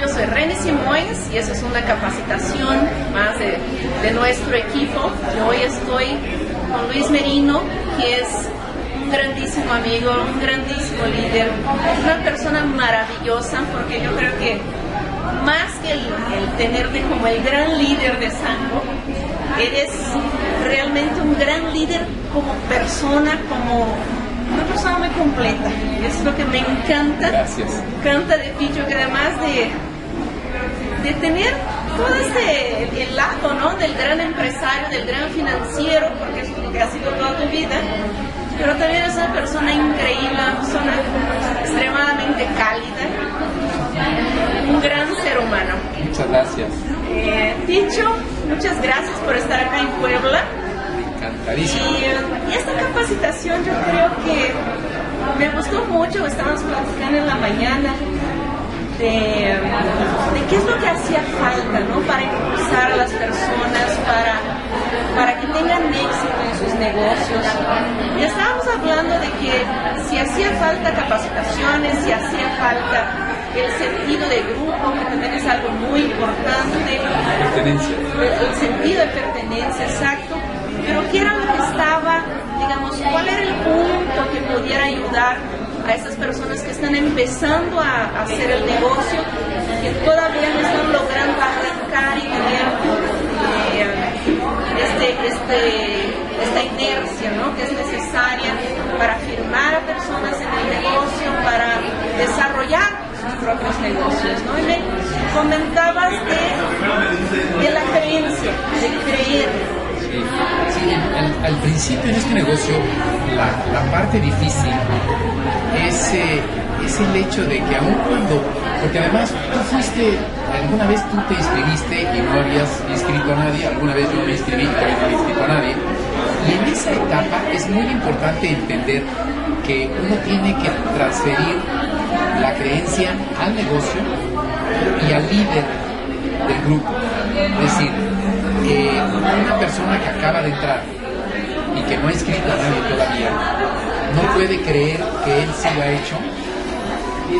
Yo soy Reni Simoens y esa es una capacitación más de nuestro equipo. Yo hoy estoy con Luis Merino, que es un grandísimo amigo, un grandísimo líder, una persona maravillosa, porque yo creo que más que el tenerte como el gran líder de Sango, eres realmente un gran líder como persona, como una persona muy completa. Es lo que me encanta. Gracias. Me encanta de Picho, que además de tener todo el lado, ¿no?, del gran empresario, del gran financiero, porque es lo que ha sido toda tu vida, pero también es una persona increíble, una persona extremadamente cálida, un gran ser humano. Muchas gracias. Picho, muchas gracias por estar acá en Puebla. Encantadísimo. Y esta capacitación yo creo que me gustó mucho. Estábamos platicando en la mañana de qué es lo que hacía falta, ¿no?, para impulsar a las personas, para que tengan éxito en sus negocios. Y estábamos hablando de que si hacía falta capacitaciones, si hacía falta el sentido de grupo, que también es algo muy importante. Pertenencia. El sentido de pertenencia, exacto. Pero ¿qué era lo que estaba, digamos, cuál era el punto que pudiera ayudar a estas personas que están empezando a hacer el negocio, que todavía no están logrando arrancar y tener esta inercia, ¿no?, que es necesaria para firmar a personas en el negocio, para desarrollar sus propios negocios, ¿no? Y me comentabas de la creencia, de creer. Sí, al principio en este negocio la parte difícil es el hecho de que aun cuando, porque además alguna vez tú te inscribiste y no habías inscrito a nadie, alguna vez yo me inscribí y no había inscrito a nadie, y en esa etapa es muy importante entender que uno tiene que transferir la creencia al negocio y al líder del grupo. Es decir, una persona que acaba de entrar y que no ha inscrito a nadie todavía no puede creer que él sí lo ha hecho.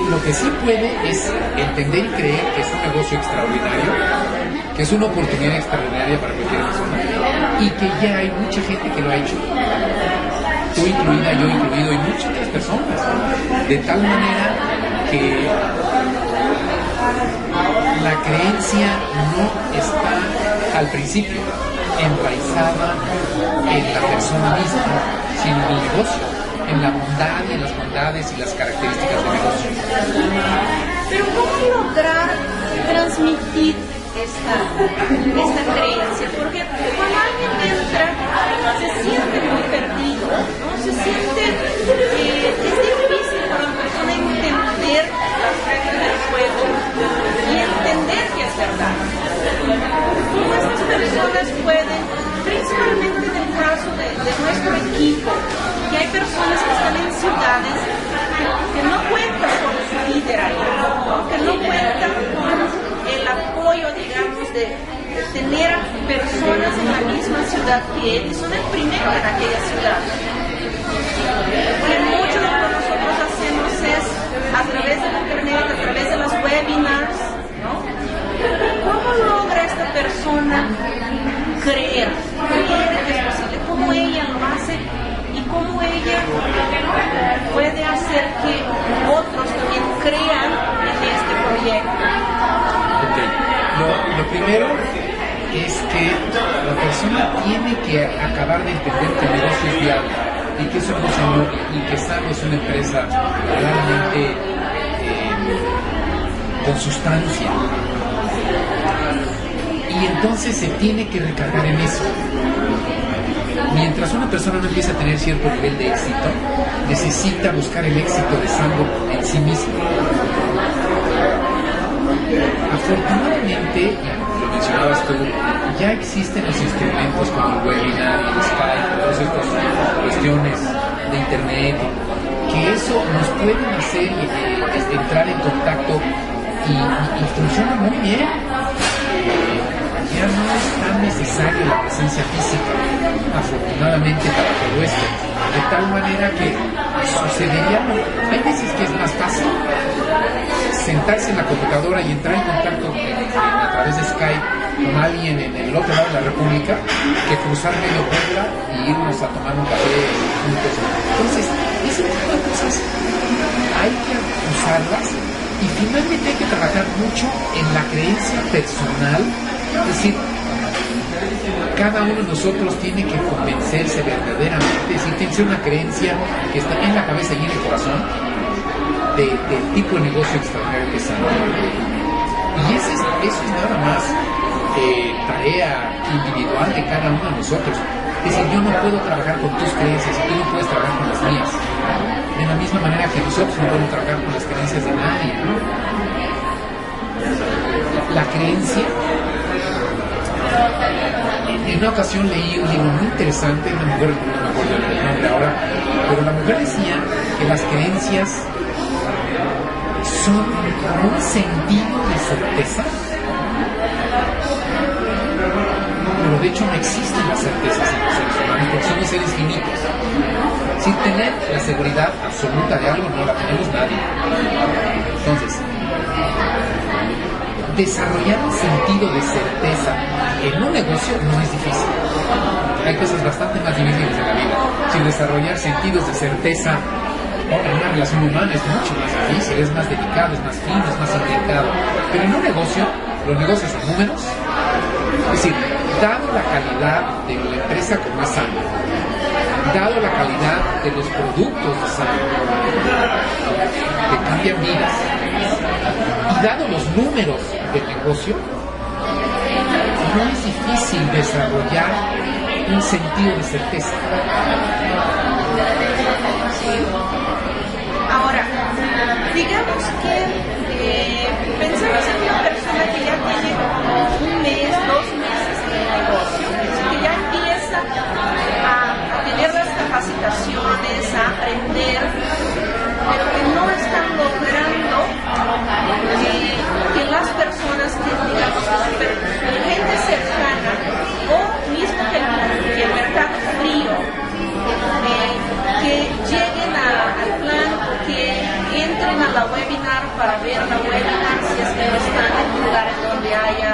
Lo que sí puede es entender y creer que es un negocio extraordinario, que es una oportunidad extraordinaria para cualquier persona y que ya hay mucha gente que lo ha hecho, tú incluida, yo incluido y muchas otras personas, de tal manera que la creencia no está al principio enraizada en la persona misma, sino en el negocio, en la bondad y en las bondades y las características del negocio. Pero ¿cómo lograr transmitir esta creencia? Porque cuando alguien entra se siente muy perdido, ¿no? Se siente es difícil para una persona entender las reglas del juego y entender que es verdad. ¿Cómo estas personas pueden, principalmente en el caso de nuestro equipo, que hay personas que están en ciudades que no cuentan con su líder ahí, ¿no?, que no cuentan con el apoyo, digamos, de tener a personas en la misma ciudad que él y son el primero en aquella ciudad? Porque mucho de lo que nosotros hacemos es a través del internet, a través de los webinars, ¿no? ¿Cómo logra esta persona creer que es posible? ¿Cómo ella lo hace? ¿Y cómo ella puede hacer que otros también crean en este proyecto? Okay. Lo primero es que la persona tiene que acabar de entender que el negocio es viable y que eso no y que Sango es una empresa realmente con sustancia. Y entonces se tiene que recargar en eso. Mientras una persona no empieza a tener cierto nivel de éxito, necesita buscar el éxito de Sango en sí mismo. Afortunadamente, lo mencionabas tú, ya existen los instrumentos como el webinar, el Skype, todas estas cuestiones de internet, que eso nos pueden hacer entrar en contacto y funciona muy bien. Ya no es tan necesaria la presencia física, afortunadamente para todo esto, de tal manera que sucedería, hay veces que es más fácil sentarse en la computadora y entrar en contacto a través de Skype con alguien en el otro lado de la República que cruzar medio Puebla y irnos a tomar un café juntos. Entonces, ese tipo de cosas hay que usarlas y finalmente hay que trabajar mucho en la creencia personal, es decir, cada uno de nosotros tiene que convencerse verdaderamente, es decir, tiene que ser una creencia que está en la cabeza y en el corazón del tipo de negocio extraordinario que sea. Y eso es nada más tarea individual de cada uno de nosotros. Es decir, yo no puedo trabajar con tus creencias y tú no puedes trabajar con las mías. De la misma manera que nosotros no podemos trabajar con las creencias de nadie, ¿no? La creencia. En una ocasión leí un libro muy interesante, una mujer, no me acuerdo el nombre ahora, pero la mujer decía que las creencias son un sentido de certeza, pero de hecho no existen las certezas en los seres humanos porque somos seres finitos. Sin tener la seguridad absoluta de algo no la tenemos nadie. Entonces, desarrollar un sentido de certeza en un negocio no es difícil. Hay cosas bastante más difíciles en la vida. Sin desarrollar sentidos de certeza en una relación humana es mucho más difícil, es más delicado, es más fino, es más intrincado. Pero en un negocio, los negocios son números. Es decir, dado la calidad de la empresa como es Sango, dado la calidad de los productos de Sango, que cambian vidas, y dado los números del negocio, no es difícil desarrollar un sentido de certeza. Ahora, digamos que pensamos en una persona que ya tiene un mes, 2 meses en el negocio, que ya empieza a tener las capacitaciones, a aprender, pero que no están logrando que las personas que, digamos, gente cercana o mismo que el mercado frío, que lleguen al plan, que entren a la webinar para ver la webinar si es que no están en un lugar en donde haya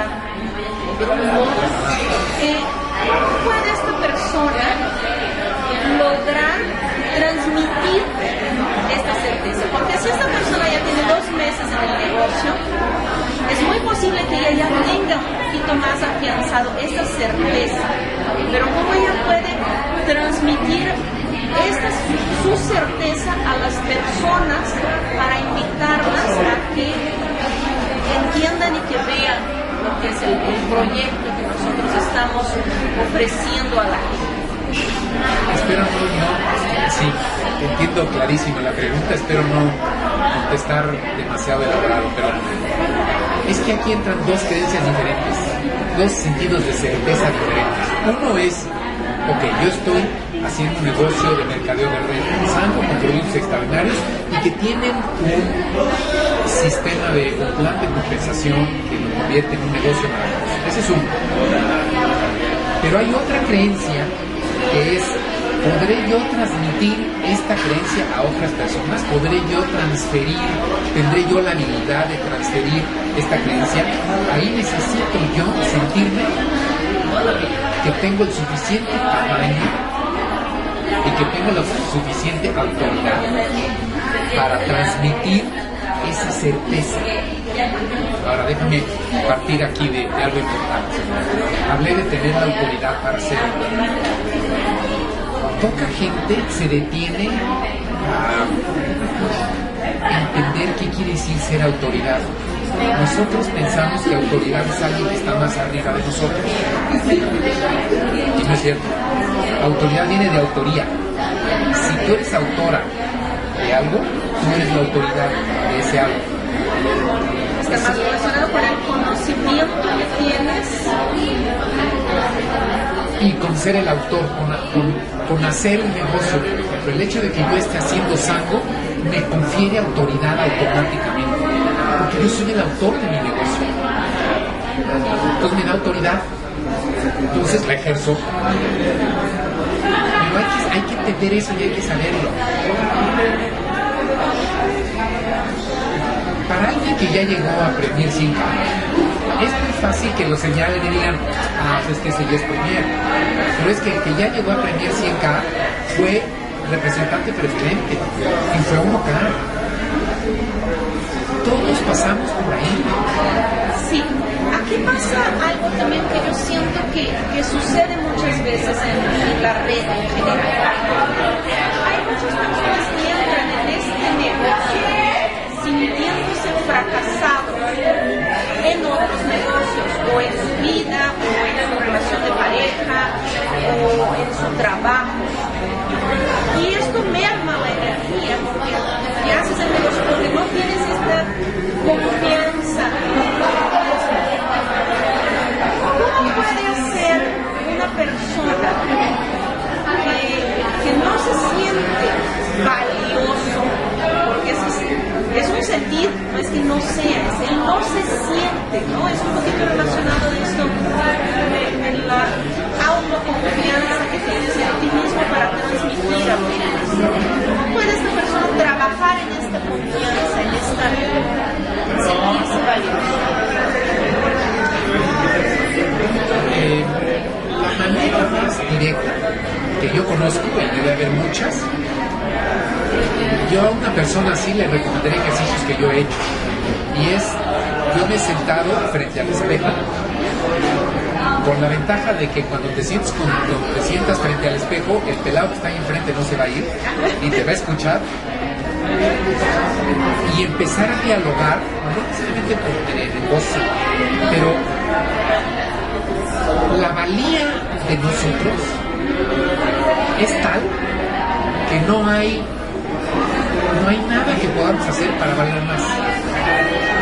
grupos. ¿Cómo puede esta persona lograr transmitir esta certeza? Porque si esta persona ya tiene 2 meses en el negocio, es muy posible que ella ya tenga un poquito más afianzado esta certeza, pero ¿cómo ella puede transmitir su certeza a las personas para invitarlas a que entiendan y que vean lo que es el proyecto que nosotros estamos ofreciendo a la gente? Espero no, sí, entiendo clarísimo la pregunta, espero no contestar demasiado elaborado, pero es que aquí entran 2 creencias diferentes, 2 sentidos de certeza diferentes. Uno es, ok, yo estoy haciendo un negocio de mercadeo de red pensando con productos extraordinarios y que tienen un sistema de un plan de compensación que lo convierte en un negocio maravilloso. Ese es uno. Pero hay otra creencia que es, ¿podré yo transmitir esta creencia a otras personas? ¿Podré yo transferir, tendré yo la habilidad de transferir esta creencia? Ahí necesito yo sentirme que tengo el suficiente tamaño y que tengo la suficiente autoridad para transmitir esa certeza. Ahora déjame partir aquí de algo importante. Hablé de tener la autoridad para hacerlo. Poca gente se detiene a entender qué quiere decir ser autoridad. Nosotros pensamos que autoridad es alguien que está más arriba de nosotros. Y no es cierto. Autoridad viene de autoría. Si tú eres autora de algo, tú eres la autoridad de ese algo. Está más relacionado con el conocimiento que tienes y con ser el autor, con hacer un negocio. Por ejemplo, el hecho de que yo esté haciendo Sango me confiere autoridad automáticamente, porque yo soy el autor de mi negocio. Entonces me da autoridad, entonces la ejerzo. Me hay que entender eso y hay que saberlo. Para alguien que ya llegó a Premier 5, es muy fácil que lo señalen y digan, pues es que ese ya es Premier. Pero es que el que ya llegó a Premier 100K fue representante preferente y fue 1K. Todos pasamos por ahí. Sí, aquí pasa algo también que yo siento que sucede muchas veces en la red en general. Hay muchas personas que entran en este negocio sintiéndose fracasados en otros negocios, o en su vida, o en su relación de pareja, o en su trabajo. Y esto merma la energía porque haces el negocio porque no tienes esta confianza. ¿Cómo puede ser una persona que no se siente valioso? Porque es un sentir, no es que no sea, es el no se siente, ¿no? Es un poquito relacionado a esto de la autoconfianza que tienes en ti mismo para transmitir a los demás. ¿Cómo puede esta persona trabajar en esta confianza, en esta sentirse valioso? La manera más directa que yo conozco, y debe haber muchas, yo a una persona así le recomendaría ejercicios que yo he hecho, y es, yo me he sentado frente al espejo, con la ventaja de que cuando te sientas frente al espejo, el pelado que está ahí enfrente no se va a ir y te va a escuchar, y empezar a dialogar, no necesariamente por tener negocio, pero la valía de nosotros es tal que no hay nada que podamos hacer para valer más.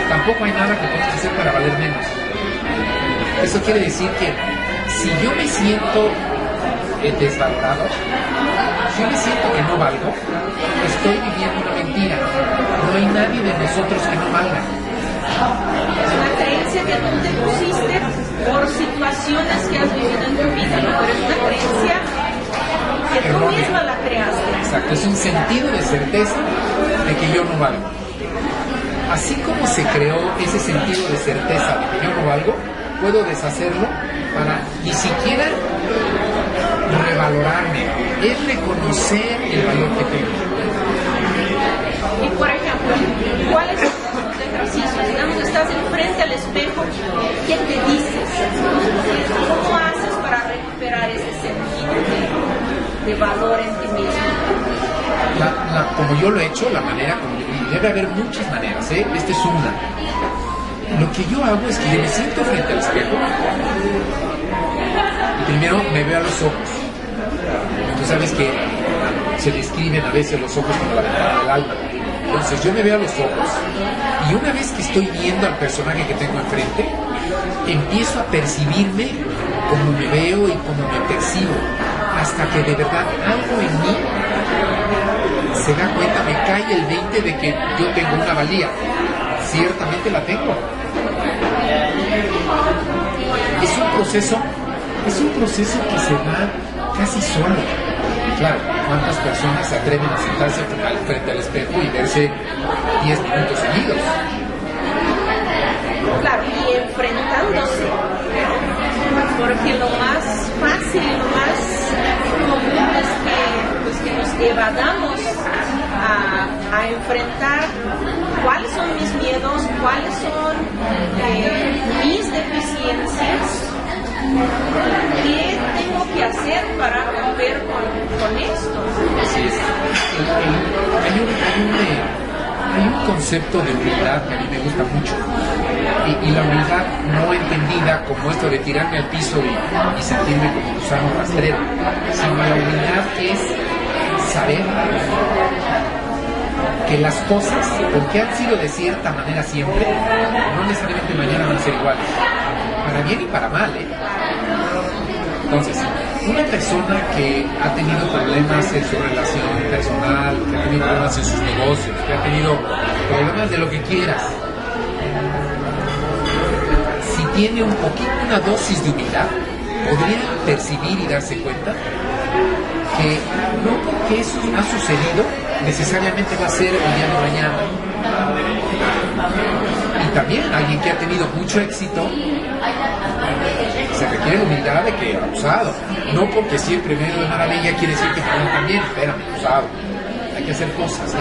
Tampoco hay nada que podamos hacer para valer menos. Eso quiere decir que si yo me siento desvalorado, si yo me siento que no valgo, estoy viviendo una mentira. No hay nadie de nosotros que no valga. Es una creencia que tú te pusiste por situaciones que has vivido en tu vida, ¿no? Pero es una creencia que tú misma la creaste. Exacto, es un sentido de certeza de que yo no valgo. Así como se creó ese sentido de certeza de que yo no valgo, puedo deshacerlo para ni siquiera revalorarme, es reconocer el valor que tengo. Y por ejemplo, ¿cuáles son los ejercicios? Digamos, estás enfrente al espejo, ¿qué te dices? ¿Cómo haces para recuperar ese sentido de valor en ti mismo? Como yo lo he hecho, la manera, y debe haber muchas maneras, esta es una. Lo que yo hago es que yo me siento frente al espejo y primero me veo a los ojos. Tú sabes que se describen a veces los ojos como la ventana del alma. Entonces yo me veo a los ojos y una vez que estoy viendo al personaje que tengo enfrente, empiezo a percibirme como me veo y como me percibo, hasta que de verdad algo en mí se da cuenta, me cae el 20 de que yo tengo una valía. Ciertamente la tengo. Es un proceso que se da casi solo. Claro, ¿cuántas personas se atreven a sentarse frente al espejo y verse 10 minutos seguidos? Claro, y enfrentándose, porque lo más fácil, lo más común es que nos evadamos a enfrentar cuáles son mis miedos, cuáles son mis deficiencias, qué tengo que hacer para romper con esto. Así es. Hay un concepto de humildad que a mí me gusta mucho, y la humildad no entendida como esto de tirarme al piso y sentirme como un gusano rastrero, sino la humildad es saber que las cosas, porque han sido de cierta manera siempre, no necesariamente mañana van a ser iguales, para bien y para mal, Entonces, una persona que ha tenido problemas en su relación personal, que ha tenido problemas en sus negocios, que ha tenido problemas de lo que quieras, si tiene una dosis de humildad, podría percibir y darse cuenta que no porque eso ha sucedido necesariamente va a ser el día de mañana. Y también alguien que ha tenido mucho éxito, se requiere la humildad de que abusado. No porque siempre medio de maravilla quiere decir que no también, espérame, abusado. Hay que hacer cosas, ¿no?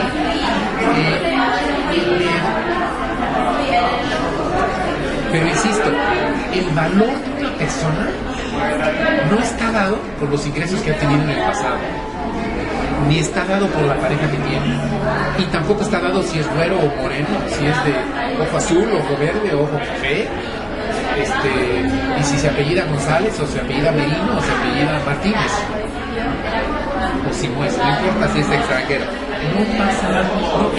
Pero insisto, el valor de una persona no está dado por los ingresos que ha tenido en el pasado, ni está dado por la pareja que tiene, y tampoco está dado si es güero o moreno, si es de ojo azul, ojo verde, ojo café, y si se apellida González o se apellida Merino o se apellida Martínez o Simuez, no importa si es extranjero, no pasa nada. No,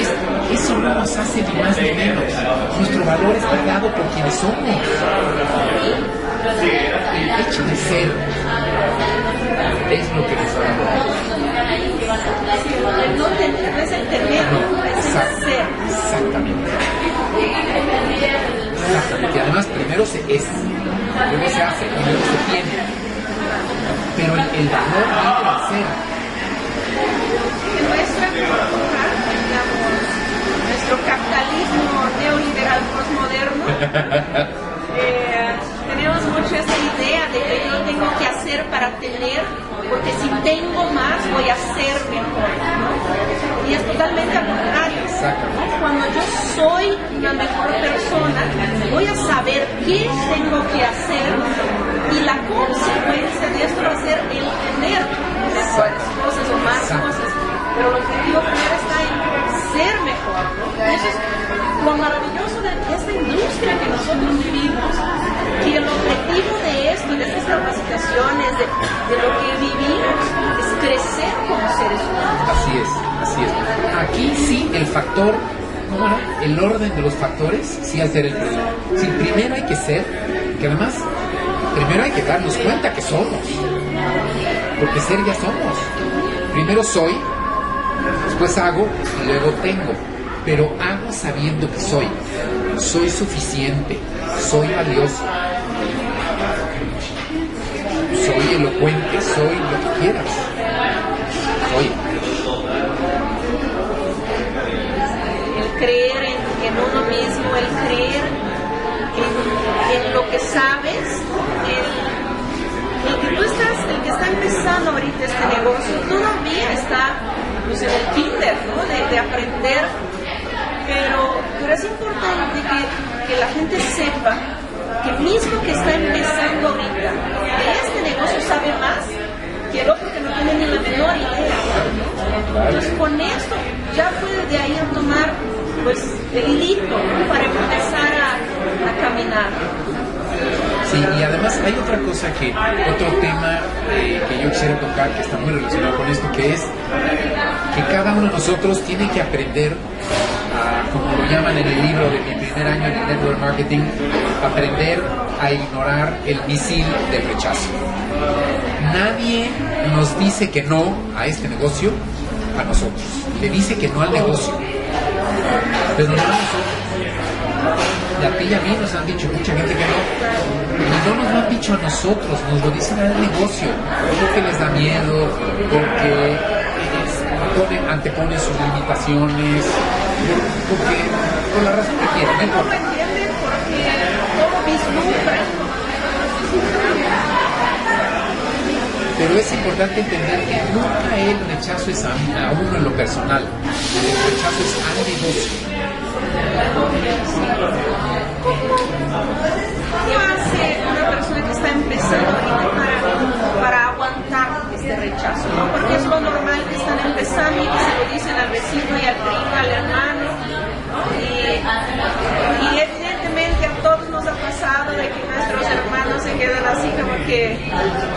eso no nos hace ni más ni menos. Nuestro valor está dado por quienes somos. El hecho de ser es lo que nos da valor. No es el tener, no, es el ser. Exactamente. Exactamente. Además, primero se es, luego se hace y luego se tiene. Pero el valor viene al ser. En nuestra cultura, digamos, nuestro capitalismo neoliberal postmoderno, tenemos mucho esa idea de que yo tengo que hacer para tener, porque si tengo más voy a ser mejor, ¿no? Y es totalmente al contrario, ¿no? Cuando yo soy una mejor persona, voy a saber qué tengo que hacer y la consecuencia de esto va a ser el tener mejores cosas o más cosas. Pero el objetivo primero está en ser mejor, ¿no? Y eso es lo maravilloso de esta industria que nosotros vivimos, que el objetivo de esto, de estas capacitaciones, de lo que vivimos, es crecer como seres humanos. Así es, así es. Aquí sí el factor, ¿cómo no? El orden de los factores sí al ser el primero. Sí, primero hay que ser, que además, primero hay que darnos cuenta que somos, porque ser ya somos. Primero soy, después hago y luego tengo, pero hago sabiendo que soy suficiente, soy valioso, soy elocuente, soy lo que quieras, soy. El creer en uno mismo, el creer en lo que sabes, el que está empezando ahorita este negocio todavía está pues, en el kinder, ¿no? de aprender, pero es importante que la gente sepa que el mismo que está empezando ahorita de este negocio sabe más que el otro que no tiene ni la menor idea, ¿no? Entonces con esto ya puede de ahí tomar pues el hilito, ¿no? Para empezar a caminar. Sí, y además hay otra cosa otro tema que yo quisiera tocar que está muy relacionado con esto, que es que cada uno de nosotros tiene que aprender a, como lo llaman en el libro de mi primer año en el Network Marketing, aprender a ignorar el misil del rechazo. Nadie nos dice que no a este negocio a nosotros, le dice que no al negocio, pero no a nosotros. Y a ti y a mí nos han dicho mucha gente que no, y no nos lo han dicho a nosotros, nos lo dicen al negocio, porque les da miedo, porque anteponen sus limitaciones, porque por la razón que quieren. No lo entienden porque todo vislumbra. Pero es importante entender que nunca el rechazo es a uno en lo personal, el rechazo es al negocio. ¿Qué hace una persona que está empezando ahorita para aguantar este rechazo? ¿No? Porque es lo normal que están empezando y que se lo dicen al vecino y al primo, al hermano, ¿no? Y evidentemente a todos nos ha pasado de que nuestros hermanos se quedan así como que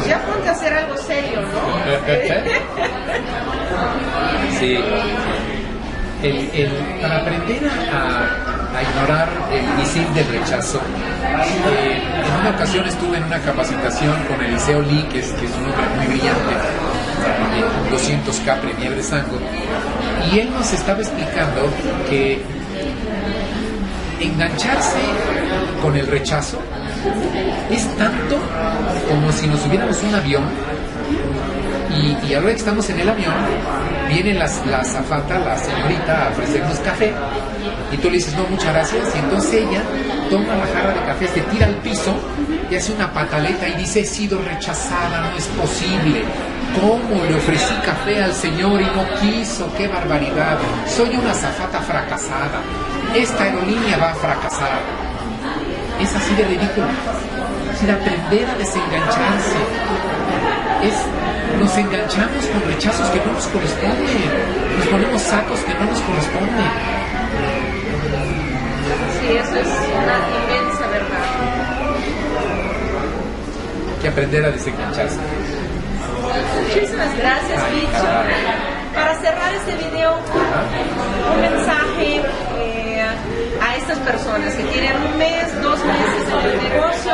ya ponte a hacer algo serio, ¿no? Sí. Para aprender a ignorar el misil del rechazo, en una ocasión estuve en una capacitación con Eliseo Lee, que es un hombre muy brillante, 200K Premier de Sango, y él nos estaba explicando que engancharse con el rechazo es tanto como si nos subiéramos un avión Y ahora que estamos en el avión, viene la azafata, la señorita, a ofrecernos café. Y tú le dices, no, muchas gracias. Y entonces ella toma la jarra de café, se tira al piso y hace una pataleta y dice, he sido rechazada, no es posible. ¿Cómo le ofrecí café al señor y no quiso? ¡Qué barbaridad! Soy una azafata fracasada. Esta aerolínea va a fracasar. Es así de ridículo. Es decir, aprender a desengancharse. Nos enganchamos con rechazos que no nos corresponden. Nos ponemos sacos que no nos corresponden. Sí, eso es una inmensa verdad. Hay que aprender a desengancharse. Muchísimas gracias, Bicho. Para cerrar este video, un mensaje a estas personas que tienen 1 mes, 2 meses en el negocio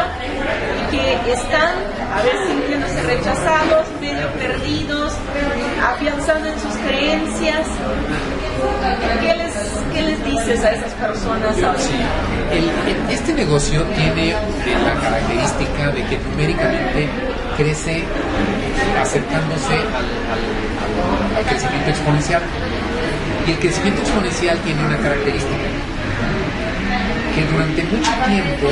y que están a veces sintiéndose rechazados, medio perdidos, afianzando en sus creencias. ¿Qué les dices a esas personas ahora? Sí. Este negocio tiene la característica de que numéricamente crece acercándose al crecimiento exponencial. Y el crecimiento exponencial tiene una característica, que durante mucho tiempo,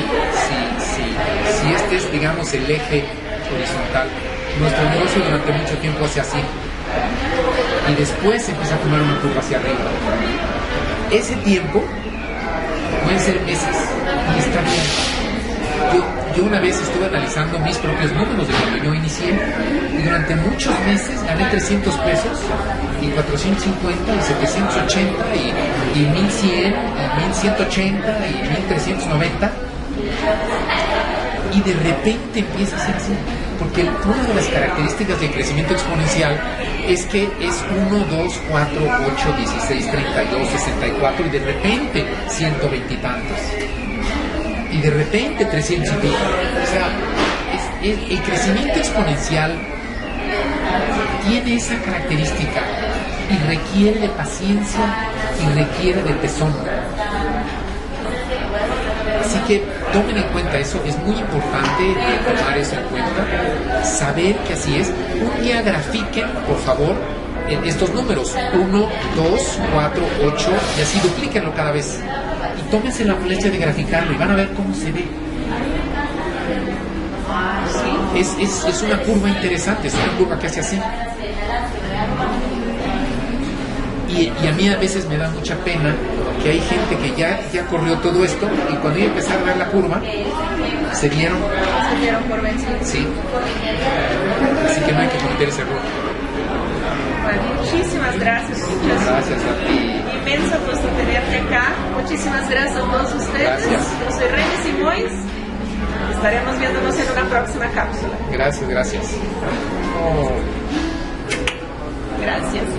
si este es, digamos, el eje horizontal, nuestro negocio durante mucho tiempo hace así, y después empieza a tomar una curva hacia arriba. Ese tiempo pueden ser meses, y está bien. Yo una vez estuve analizando mis propios números de cuando yo inicié, y durante muchos meses gané 300 pesos, y 450, y 780, y 1100, y 1180, y 1390, y de repente empieza a ser así, porque una de las características del crecimiento exponencial es que es 1, 2, 4, 8, 16, 32, 64, y de repente 120 y tantos. Y de repente 300 y pico. O sea, el crecimiento exponencial tiene esa característica y requiere de paciencia y requiere de tesón. Así que tomen en cuenta eso, es muy importante tomar eso en cuenta, saber que así es. Un día grafiquen, por favor, estos números, 1, 2, 4, 8, y así duplíquenlo cada vez. Y tómense la molestia de graficarlo y van a ver cómo se ve. Sí, es una curva interesante, es una curva que hace así. Y a mí a veces me da mucha pena que hay gente que ya corrió todo esto y cuando iba a empezar a ver la curva, se dieron por vencidos. Sí. Así que no hay que cometer ese error. Bueno, muchísimas gracias. Gracias a ti. Inmenso gusto tenerte acá. Muchísimas gracias a todos ustedes. Gracias. Yo soy Reyes Simoes. Estaremos viéndonos en una próxima cápsula. Gracias. Oh.